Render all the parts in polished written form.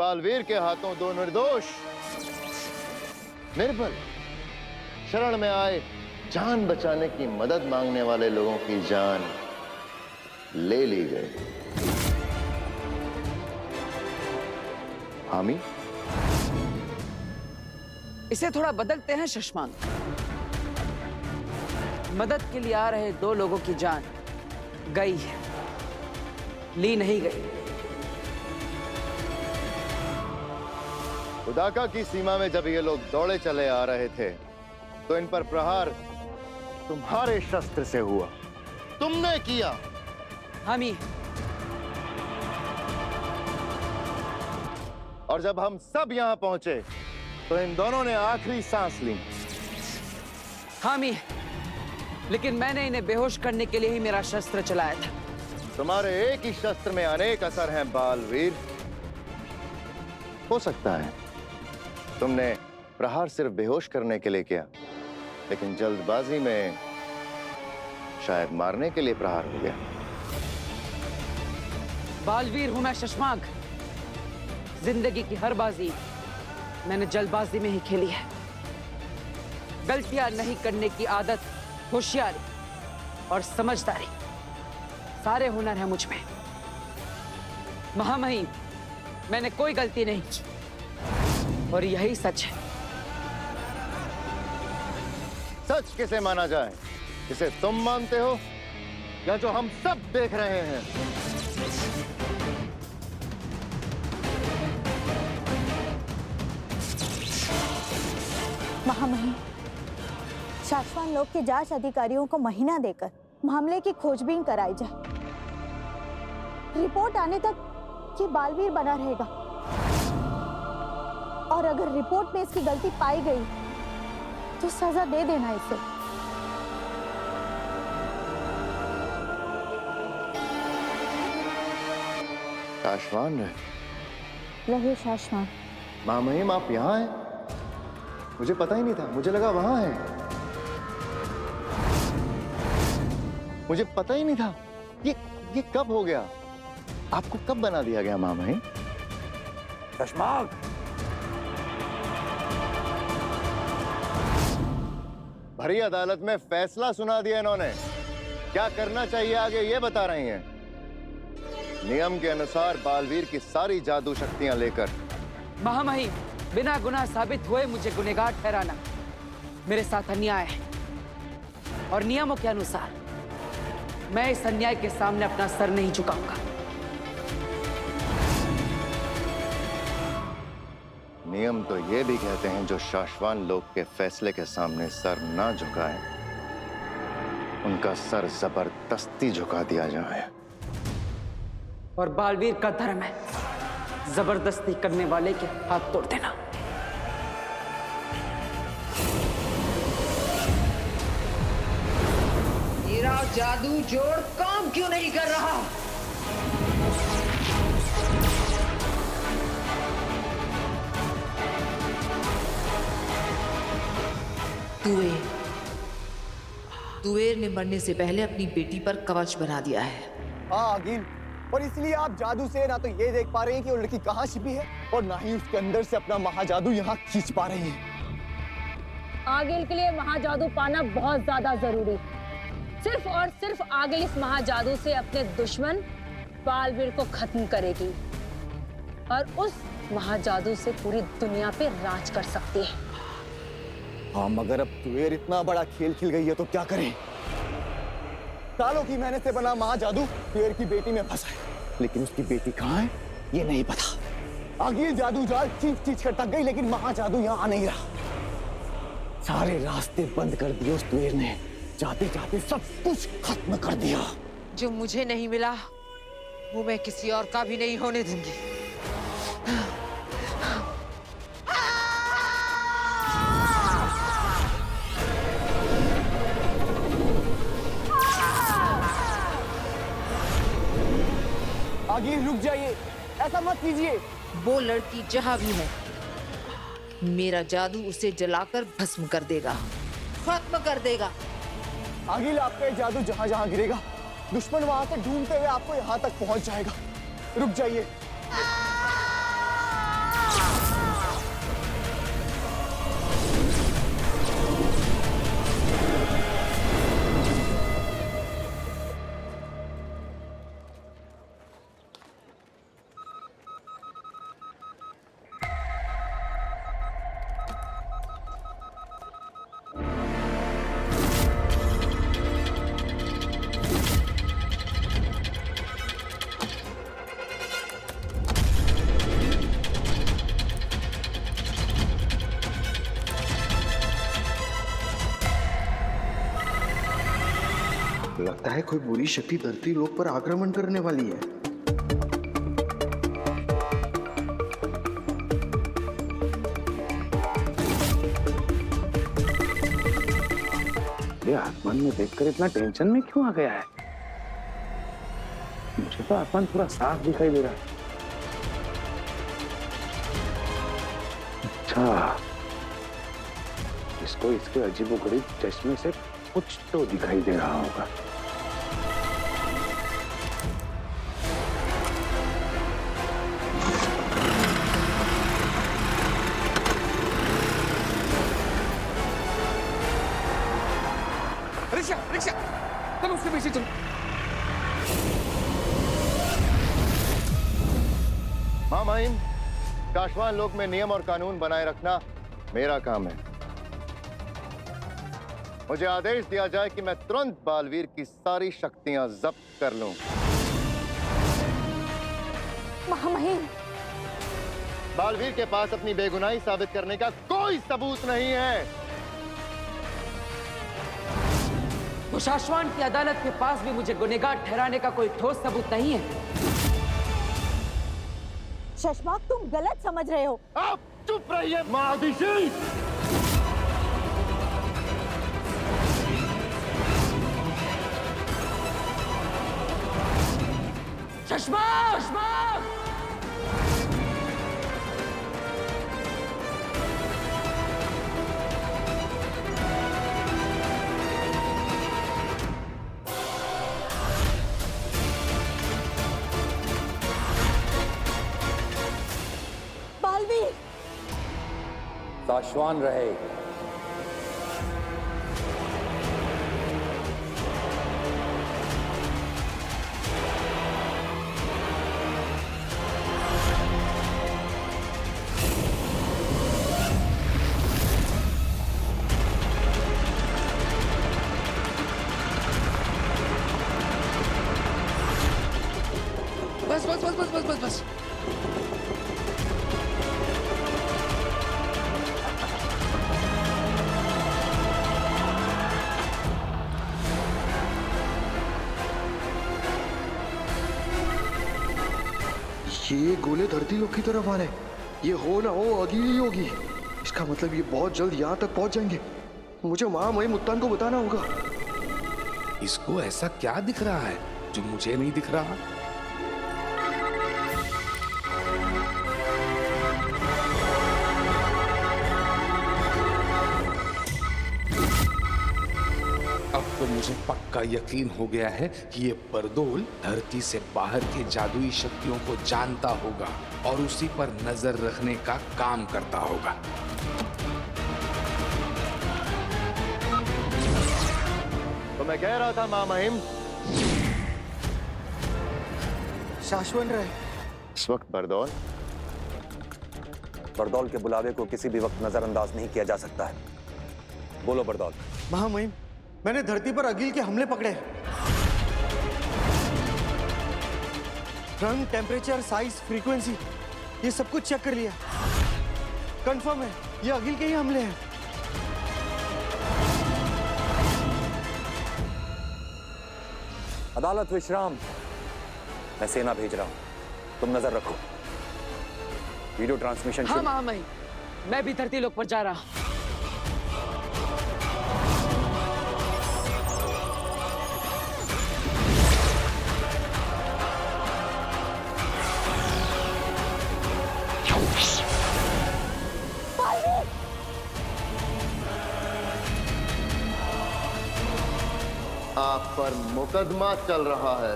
बालवीर के हाथों दो निर्दोष निर्बल शरण में आए जान बचाने की मदद मांगने वाले लोगों की जान ले ली गई। हामी, इसे थोड़ा बदलते हैं शशमांक। मदद के लिए आ रहे दो लोगों की जान गई है, ली नहीं गई। उदाका की सीमा में जब ये लोग दौड़े चले आ रहे थे तो इन पर प्रहार तुम्हारे शस्त्र से हुआ, तुमने किया। हामी, और जब हम सब यहां पहुंचे तो इन दोनों ने आखिरी सांस ली। हामी, लेकिन मैंने इन्हें बेहोश करने के लिए ही मेरा शस्त्र चलाया था। तुम्हारे एक ही शस्त्र में अनेक असर हैं बालवीर। हो सकता है तुमने प्रहार सिर्फ बेहोश करने के लिए किया, लेकिन जल्दबाजी में शायद मारने के लिए प्रहार हो गया। बालवीर हूं मैं शशमांक। जिंदगी की हर बाजी मैंने जल्दबाजी में ही खेली है। गलतियां नहीं करने की आदत, होशियारी और समझदारी, सारे हुनर हैं मुझ में। महामहिम, मैंने कोई गलती नहीं की और यही सच है। सच किसे माना जाए, जिसे तुम मानते हो या जो हम सब देख रहे हैं? महामहिम, शाश्वान लोक के जांच अधिकारियों को महीना देकर मामले की खोजबीन कराई जाए। रिपोर्ट आने तक ये बालवीर बना रहेगा और अगर रिपोर्ट में इसकी गलती पाई गई तो सजा दे देना इसे। शाश्वान रहे शाश्वान। महामहिम, आप यहाँ हैं? मुझे पता ही नहीं था, मुझे लगा वहां है। मुझे पता ही नहीं था। ये कब हो गया? आपको कब बना दिया गया महामहिम? शशमांक, भरी अदालत में फैसला सुना दिया इन्होंने। क्या करना चाहिए आगे ये बता रही हैं। नियम के अनुसार बालवीर की सारी जादू शक्तियां लेकर। महामहिम, बिना गुनाह साबित हुए मुझे गुनहगार ठहराना मेरे साथ अन्याय है और नियमों के अनुसार मैं इस अन्याय के सामने अपना सर नहीं झुकाऊंगा। नियम तो ये भी कहते हैं जो शाश्वान लोक के फैसले के सामने सर ना झुकाए, उनका सर जबरदस्ती झुका दिया जाए। और बालवीर का धर्म है जबरदस्ती करने वाले के हाथ तोड़ देना। मेरा जादू जोड़ काम क्यों नहीं कर रहा? तुवेर ने मरने से पहले अपनी बेटी पर कवच बना दिया है। हाँ अगिल, और इसलिए आप जादू से ना तो ये देख पा रहे हैं कि वो लड़की कहाँ छिपी है और ना ही उसके अंदर से अपना महाजादू यहाँ खींच पा रही है। आगिल के लिए महाजादू पाना बहुत ज्यादा जरूरी। सिर्फ और सिर्फ आगिल इस महाजादू से अपने दुश्मन बालवीर को खत्म करेगी और उस महाजादू से पूरी दुनिया पे राज कर सकती है। हाँ, मगर अब तुवेर इतना बड़ा खेल खेल गई है तो क्या करें? सालों की मेहनत से बना महाजादू तुवेर की बेटी में फंसा है, लेकिन उसकी बेटी कहाँ है ये नहीं पता। आगिल जादू जाल चीख चीख कर थक गई, लेकिन महाजादू यहाँ आ नहीं रहा। सारे रास्ते बंद कर दिए उस तुवेर ने, जाते जाते सब कुछ खत्म कर दिया। जो मुझे नहीं मिला वो मैं किसी और का भी नहीं होने दूंगी। आगिल रुक जाइए, ऐसा मत कीजिए। वो लड़की जहां भी है मेरा जादू उसे जलाकर भस्म कर देगा, खत्म कर देगा। आगिल, आपका ये जादू जहां जहां गिरेगा दुश्मन वहां से ढूंढते हुए आपको यहाँ तक पहुंच जाएगा। रुक जाइए। लगता है कोई बुरी शक्ति धरती लोक पर आक्रमण करने वाली है। ये आसमान में देखकर इतना टेंशन में क्यों आ गया है? मुझे तो आसमान पूरा साफ दिखाई दे रहा है। अच्छा, इसको इसके अजीबोगरीब चश्मे से कुछ तो दिखाई दे रहा होगा। रिक्शा रिक्शा, चलो उसके पीछे चलो। माँ महिम, काशवान लोक में नियम और कानून बनाए रखना मेरा काम है। मुझे आदेश दिया जाए कि मैं तुरंत बालवीर की सारी शक्तियां जब्त कर लूं। महामहिम, बालवीर के पास अपनी बेगुनाही साबित करने का कोई सबूत नहीं है। तो शाश्वान की अदालत के पास भी मुझे गुनहगार ठहराने का कोई ठोस सबूत नहीं है। शशमाक, तुम गलत समझ रहे हो। आप चुप रहिए महादिशी। शशमाक! बालवीर, शाश्वान रहे। बस बस बस बस बस बस बस। ये गोले धरती लोक की तरफ आ रहे हैं। ये हो ना हो अगली ही होगी। इसका मतलब ये बहुत जल्द यहाँ तक पहुंच जाएंगे। मुझे महामहिम उत्तान को बताना होगा। इसको ऐसा क्या दिख रहा है जो मुझे नहीं दिख रहा? अब तो मुझे पक्का यकीन हो गया है कि ये बरदोल धरती से बाहर के जादुई शक्तियों को जानता होगा और उसी पर नजर रखने का काम करता होगा। तो मैं कह रहा था माँ महिम, शाश्वन रहे। इस वक्त बरदौल के बुलावे को किसी भी वक्त नजरअंदाज नहीं किया जा सकता है। बोलो बरदौल। महामहिम, मैंने धरती पर अगिल के हमले पकड़े। रंग, टेम्परेचर, साइज, फ्रीक्वेंसी, ये सब कुछ चेक कर लिया। कंफर्म है ये अगिल के ही हमले हैं। अदालत विश्राम। मैं सेना भेज रहा हूं, तुम नजर रखो। वीडियो ट्रांसमिशन हाँ महामहिम, मैं भी धरती लोक पर जा रहा हूं। आप पर मुकदमा चल रहा है।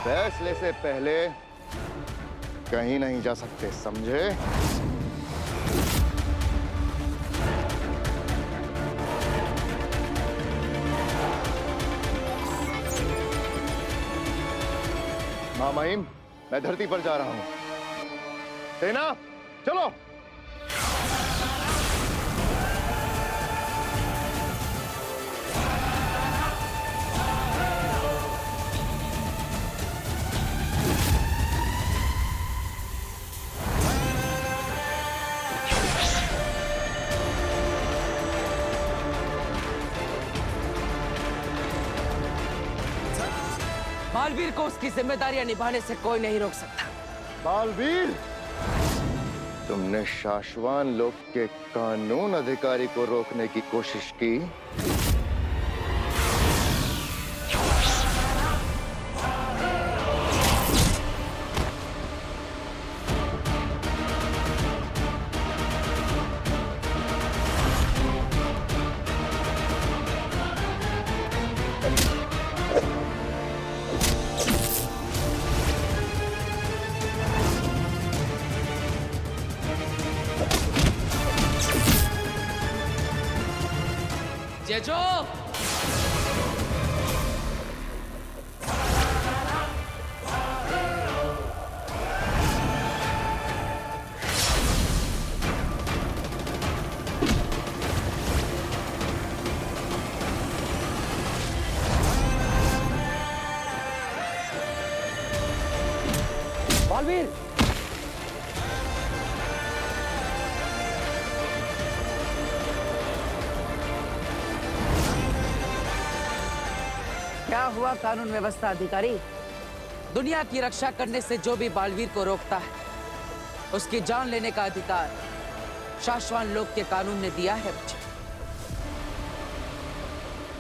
फैसले से पहले कहीं नहीं जा सकते, समझे? माँ महिम, मैं धरती पर जा रहा हूं। सेना, चलो। बालवीर को उसकी जिम्मेदारियां निभाने से कोई नहीं रोक सकता। बालवीर, तुमने शाश्वान लोक के कानून अधिकारी को रोकने की कोशिश की, जेजो, बालवीर, क्या हुआ कानून व्यवस्था अधिकारी? दुनिया की रक्षा करने से जो भी बालवीर को रोकता है, उसकी जान लेने का अधिकार शाश्वान लोक के कानून ने दिया है मुझे।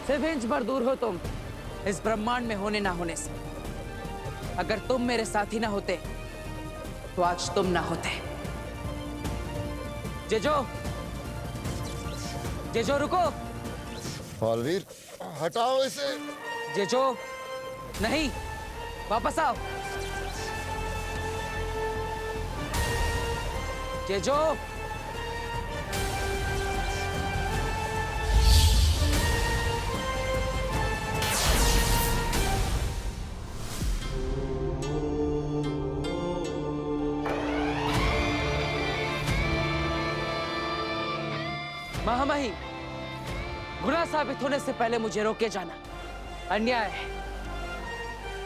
सिर्फ इंच भर दूर हो तुम इस ब्रह्मांड में होने ना होने से। अगर तुम मेरे साथी ना होते तो आज तुम ना होते। जेजो, जेजो रुको। बालवीर, हटाओ इसे। जेजो, नहीं, वापस आओ। जेजो, महामहिम, गुनाह साबित होने से पहले मुझे रोके जाना अन्याय है,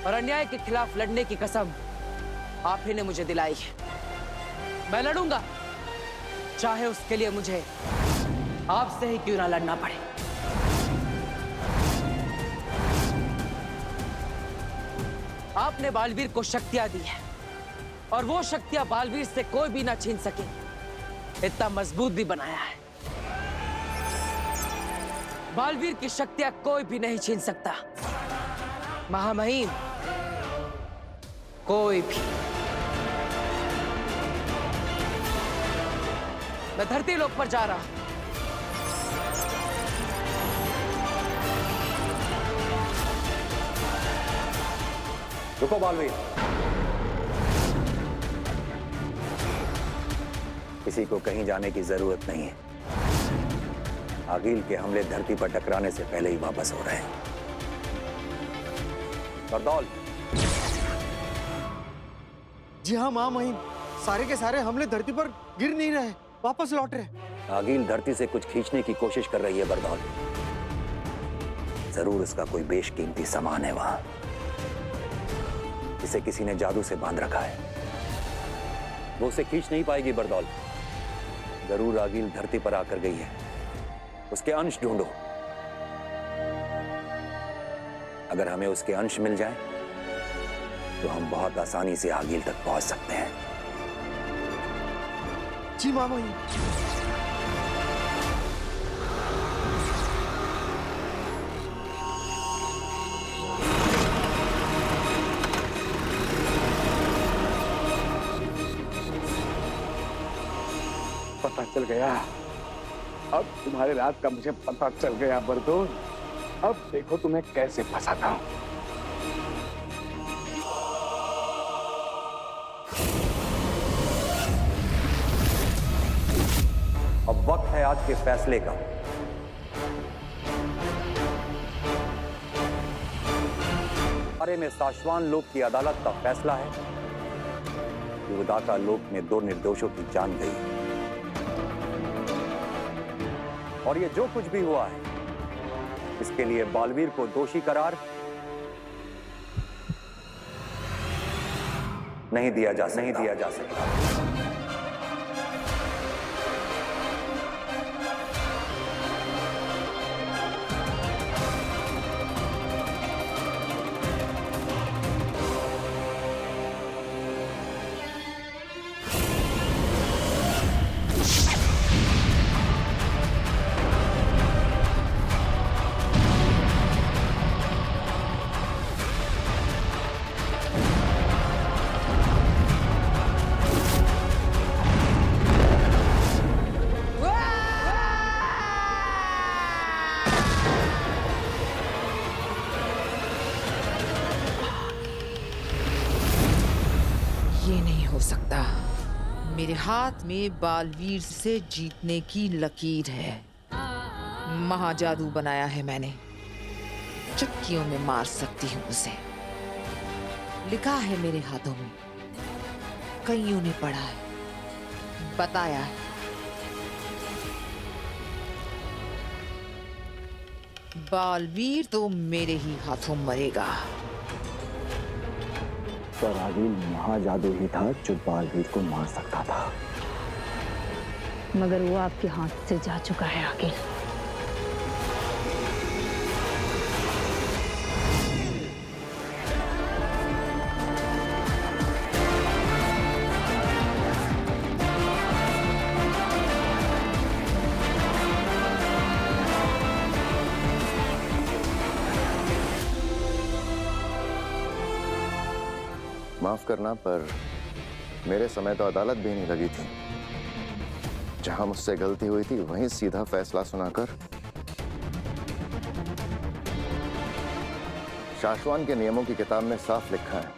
और अन्याय के खिलाफ लड़ने की कसम आप ही ने मुझे दिलाई है। मैं लड़ूंगा, चाहे उसके लिए मुझे आपसे ही क्यों ना लड़ना पड़े। आपने बालवीर को शक्तियां दी है, और वो शक्तियां बालवीर से कोई भी ना छीन सके। इतना मजबूत भी बनाया है। बालवीर की शक्तियां कोई भी नहीं छीन सकता। महामहिम, कोई भी। मैं धरती लोक पर जा रहा। रुको बालवीर, किसी को कहीं जाने की जरूरत नहीं है। आगिल के हमले धरती पर टकराने से पहले ही वापस हो रहे हैं। बरदौल। जी हाँ महामहिम, सारे के सारे हमले धरती पर गिर नहीं रहे, वापस लौट रहे। आगिल धरती से कुछ खींचने की कोशिश कर रही है बरदौल। जरूर उसका कोई बेशकीमती सामान है वहां, जिसे किसी ने जादू से बांध रखा है। वो उसे खींच नहीं पाएगी बरदौल। जरूर आगिल धरती पर आकर गई है। उसके अंश ढूंढो। अगर हमें उसके अंश मिल जाए तो हम बहुत आसानी से आगिल तक पहुंच सकते हैं। जी महामहिम। पता चल गया। अब तुम्हारे राज का मुझे पता चल गया बरदौल। अब देखो तुम्हें कैसे फंसाता हूं। अब वक्त है आज के फैसले का। बारे में शाश्वान लोक की अदालत का फैसला है कि उदाता लोक में 2 निर्दोषों की जान गई, और ये जो कुछ भी हुआ है इसके लिए बालवीर को दोषी करार नहीं दिया जा सकता। मेरे हाथ में बालवीर से जीतने की लकीर है। महाजादू बनाया है मैंने, चुटकियों में मार सकती हूँ उसे। लिखा है मेरे हाथों में, कईयों ने पढ़ा है, बताया है। बालवीर तो मेरे ही हाथों मरेगा। पर आगिल महाजादू ही था जो बालवीर को मार सकता था। मगर वो आपके हाथ से जा चुका है आगिल। माफ करना, पर मेरे समय तो अदालत भी नहीं लगी थी। जहां मुझसे गलती हुई थी वहीं सीधा फैसला सुनाकर शाश्वान के नियमों की किताब में साफ लिखा है,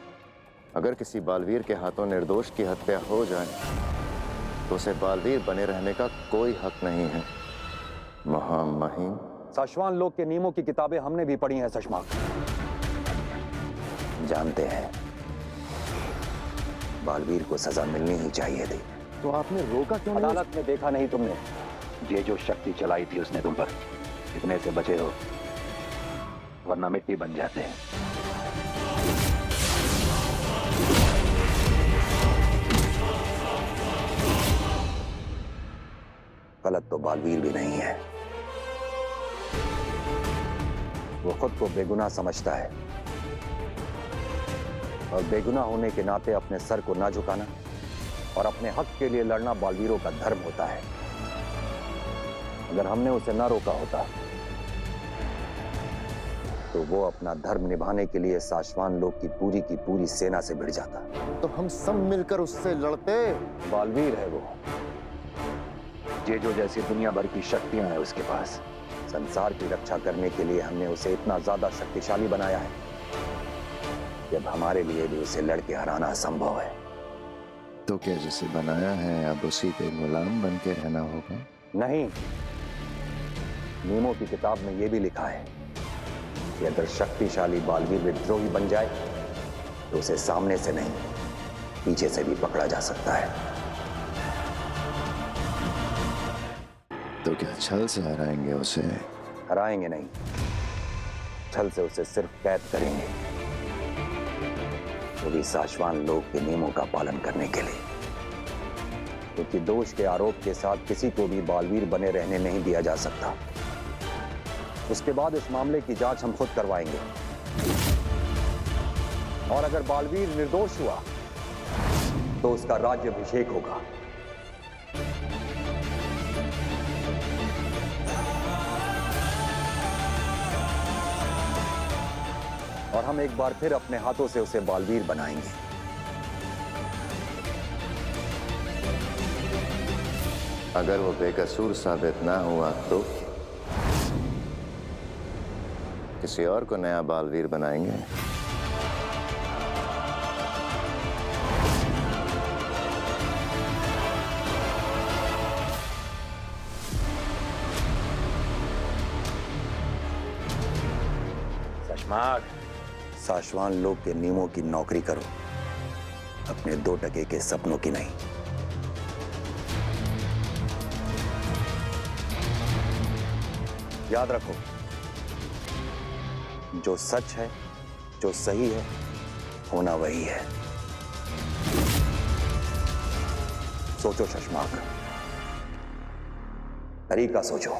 अगर किसी बालवीर के हाथों निर्दोष की हत्या हो जाए तो उसे बालवीर बने रहने का कोई हक नहीं है। महामहिम, शाश्वान लोक के नियमों की किताबें हमने भी पढ़ी हैं शशमाक। जानते हैं बालवीर को सजा मिलनी ही चाहिए थी। तो आपने रोका क्यों नहीं? अदालत में देखा नहीं तुमने? ये जो शक्ति चलाई थी उसने तुम पर, इतने से बचे हो वरना मिट्टी बन जाते हैं। गलत तो बालवीर भी नहीं है। वो खुद को बेगुनाह समझता है और बेगुनाह होने के नाते अपने सर को ना झुकाना और अपने हक के लिए लड़ना बालवीरों का धर्म होता है। अगर हमने उसे ना रोका होता तो वो अपना धर्म निभाने के लिए शाश्वान लोक की पूरी सेना से भिड़ जाता। तो हम सब मिलकर उससे लड़ते। बालवीर है वो, जेजो जैसी दुनिया भर की शक्तियां हैं उसके पास। संसार की रक्षा करने के लिए हमने उसे इतना ज्यादा शक्तिशाली बनाया है कि अब हमारे लिए भी उसे लड़के हराना असंभव है। तो क्या जिसे बनाया है अब उसी के गुलाम बन के रहना होगा? नहीं, नियमों की किताब में यह भी लिखा है कि अगर शक्तिशाली बालवीर विद्रोही बन जाए तो उसे सामने से नहीं पीछे से भी पकड़ा जा सकता है। तो क्या छल से हराएंगे उसे? हराएंगे नहीं, छल से उसे सिर्फ कैद करेंगे, वो भी शाश्वान लोक के नियमों का पालन करने के लिए। क्योंकि दोष के आरोप के साथ किसी को भी बालवीर बने रहने नहीं दिया जा सकता। उसके बाद इस मामले की जांच हम खुद करवाएंगे और अगर बालवीर निर्दोष हुआ तो उसका राज्याभिषेक होगा। और हम एक बार फिर अपने हाथों से उसे बालवीर बनाएंगे। अगर वो बेकसूर साबित ना हुआ तो किसी और को नया बालवीर बनाएंगे। शशमाक, शाश्वान लोक के नियमों की नौकरी करो, अपने 2 टके के सपनों की नहीं। याद रखो, जो सच है, जो सही है, होना वही है। सोचो शशमाक, तरीका सोचो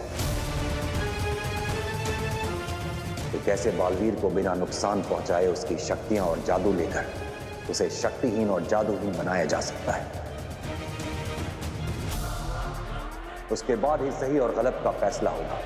कि कैसे बालवीर को बिना नुकसान पहुंचाए उसकी शक्तियां और जादू लेकर उसे शक्तिहीन और जादूहीन बनाया जा सकता है। उसके बाद ही सही और गलत का फैसला होगा।